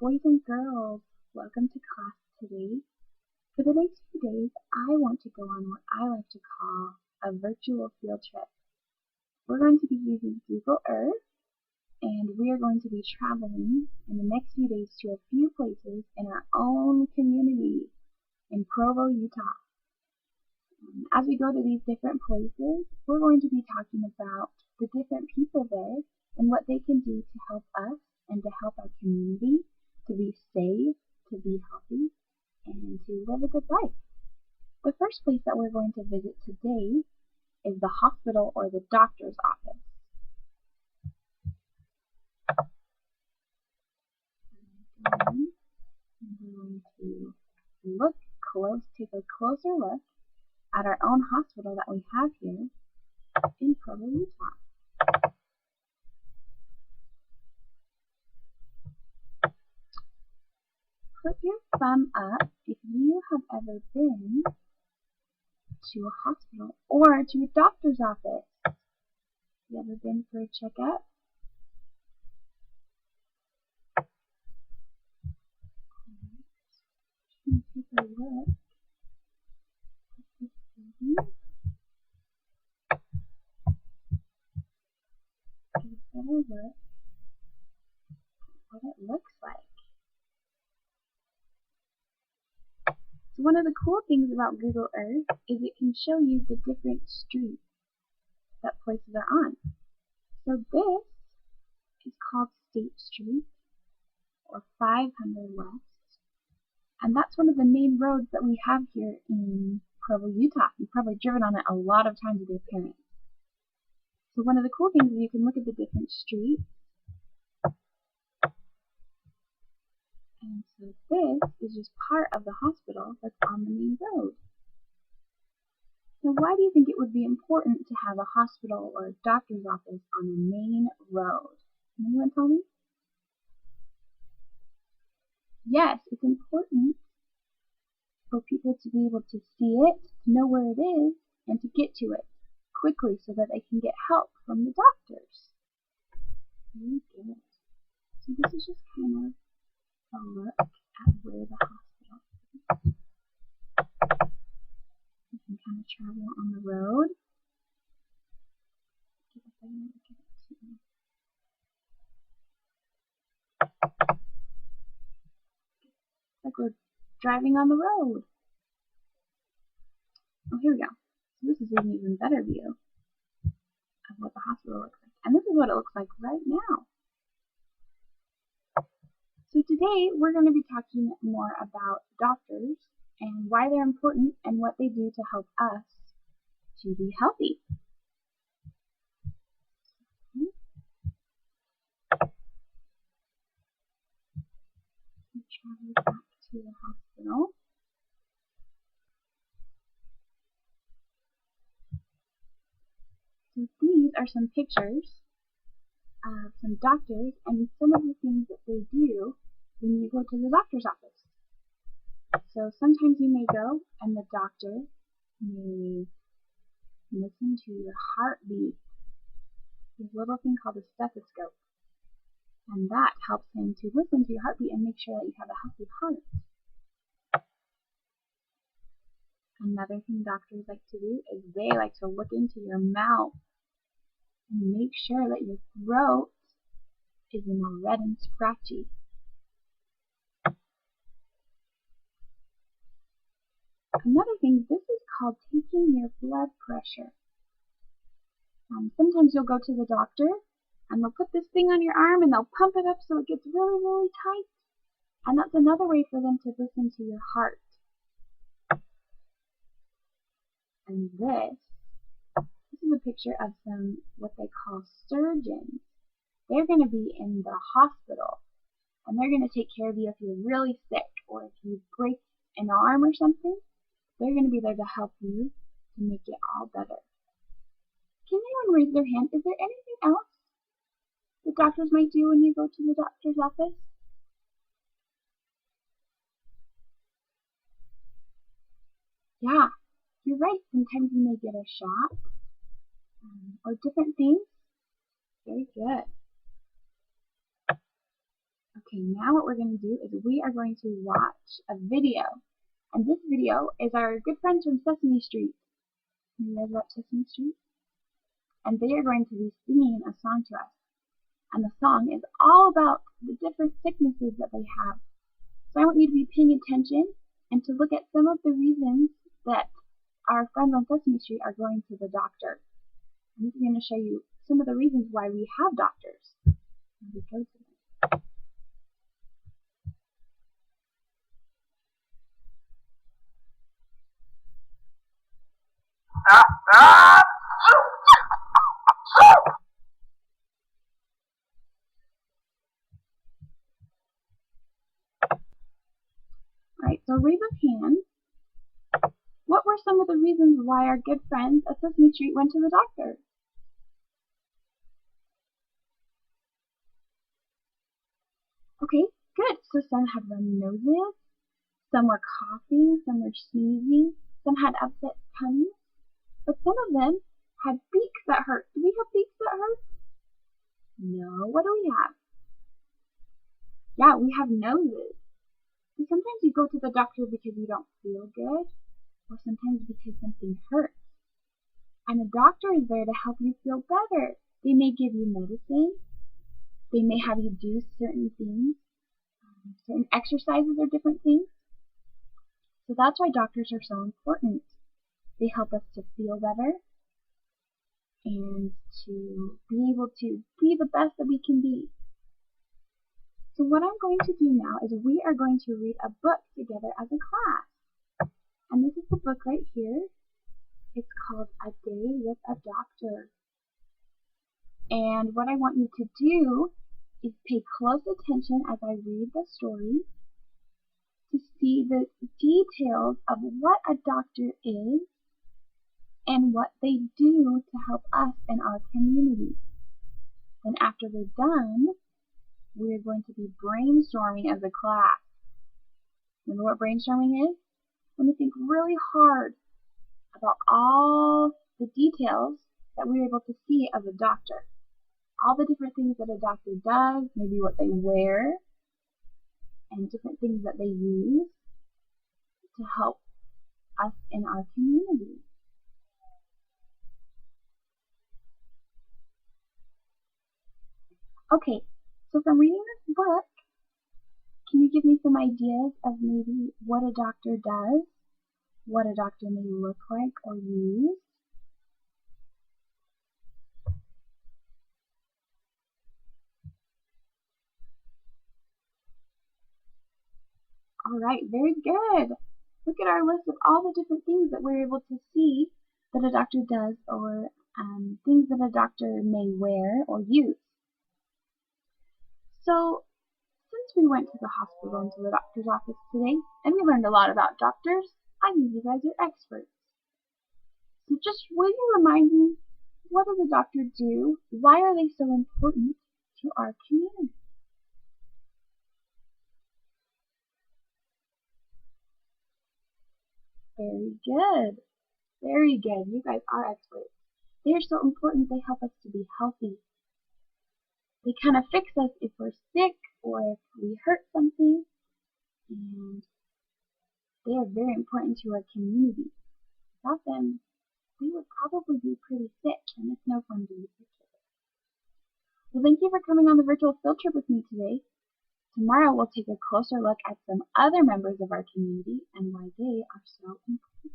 Boys and girls, welcome to class today. For the next few days, I want to go on what I like to call a virtual field trip. We're going to be using Google Earth, and we are going to be traveling in the next few days to a few places in our own community in Provo, Utah. As we go to these different places, we're going to be talking about the different people there and what they can do to help us and to help our community to be safe, to be healthy, and to live a good life. The first place that we're going to visit today is the hospital or the doctor's office. We're going to take a closer look at our own hospital that we have here in Provo, Utah. Put your thumb up if you have ever been to a hospital or to a doctor's office. You ever been for a checkup? Take a look. Get a better look at what it looks like. So one of the cool things about Google Earth is it can show you the different streets that places are on. So this is called State Street or 500 West, and that's one of the main roads that we have here in Provo, Utah. You've probably driven on it a lot of times with your parents. So one of the cool things is you can look at the different streets. And so this is just part of the hospital that's on the main road. Now, why do you think it would be important to have a hospital or a doctor's office on a main road? Can anyone tell me? Yes, it's important for people to be able to see it, to know where it is, and to get to it quickly so that they can get help from the doctors. Very good. So this is just kind of a look at where the hospital is. You can kind of travel on the road. Get a better look at it too. It's like we're driving on the road. Oh, here we go. So this is an even better view of what the hospital looks like. And this is what it looks like right now. So today we're going to be talking more about doctors and why they're important and what they do to help us to be healthy. We travel back to the hospital. So these are some pictures of some doctors and some of the things that they do when you go to the doctor's office. So sometimes you may go and the doctor may listen to your heartbeat. There's a little thing called a stethoscope, and that helps him to listen to your heartbeat and make sure that you have a healthy heart. Another thing doctors like to do is they like to look into your mouth and make sure that your throat isn't all red and scratchy. Another thing, this is called taking your blood pressure. Sometimes you'll go to the doctor and they'll put this thing on your arm and they'll pump it up so it gets really, really tight. And that's another way for them to listen to your heart. And this is a picture of some what they call surgeons. They're going to be in the hospital and they're going to take care of you if you're really sick or if you break an arm or something. They're going to be there to help you to make it all better. Can anyone raise their hand? Is there anything else the doctors might do when you go to the doctor's office? Yeah, you're right. Sometimes you may get a shot or different things. Very good. Okay, now what we're going to do is we are going to watch a video. And this video is our good friends from Sesame Street. You guys watch Sesame Street? And they are going to be singing a song to us. And the song is all about the different sicknesses that they have. So I want you to be paying attention and to look at some of the reasons that our friends on Sesame Street are going to the doctor. And this is going to show you some of the reasons why we have doctors. We go to them. Alright, so raise of hands. What were some of the reasons why our good friends at Sesame Street went to the doctor? Okay, good. So some had runny noses, some were coughing, some were sneezing, some had upset tummies, but some of them had beaks that hurt. Do we have beaks that hurt? No. What do we have? Yeah, we have noses. So sometimes you go to the doctor because you don't feel good, or sometimes because something hurts. And a doctor is there to help you feel better. They may give you medicine. They may have you do certain things, certain exercises or different things. So that's why doctors are so important. They help us to feel better and to be able to be the best that we can be. So what I'm going to do now is we are going to read a book together as a class. And this is the book right here. It's called A Day with a Doctor. And what I want you to do is pay close attention as I read the story to see the details of what a doctor is and what they do to help us in our community. Then after we're done, we're going to be brainstorming as a class. Remember what brainstorming is? We're going to think really hard about all the details that we're able to see of a doctor. All the different things that a doctor does, maybe what they wear, and different things that they use to help us in our community. Okay, so from reading this book, can you give me some ideas of maybe what a doctor does, what a doctor may look like or use? Alright, very good. Look at our list of all the different things that we're able to see that a doctor does or things that a doctor may wear or use. So, since we went to the hospital and to the doctor's office today, and we learned a lot about doctors, I think you guys are experts. So just will you remind me, what does a doctor do? Why are they so important to our community? Very good. Very good. You guys are experts. They are so important. They help us to be healthy. They kind of fix us if we're sick or if we hurt something. And they are very important to our community. Without them, we would probably be pretty sick, and it's no fun to be sick. Well, thank you for coming on the virtual field trip with me today. Tomorrow we'll take a closer look at some other members of our community and why they are so important.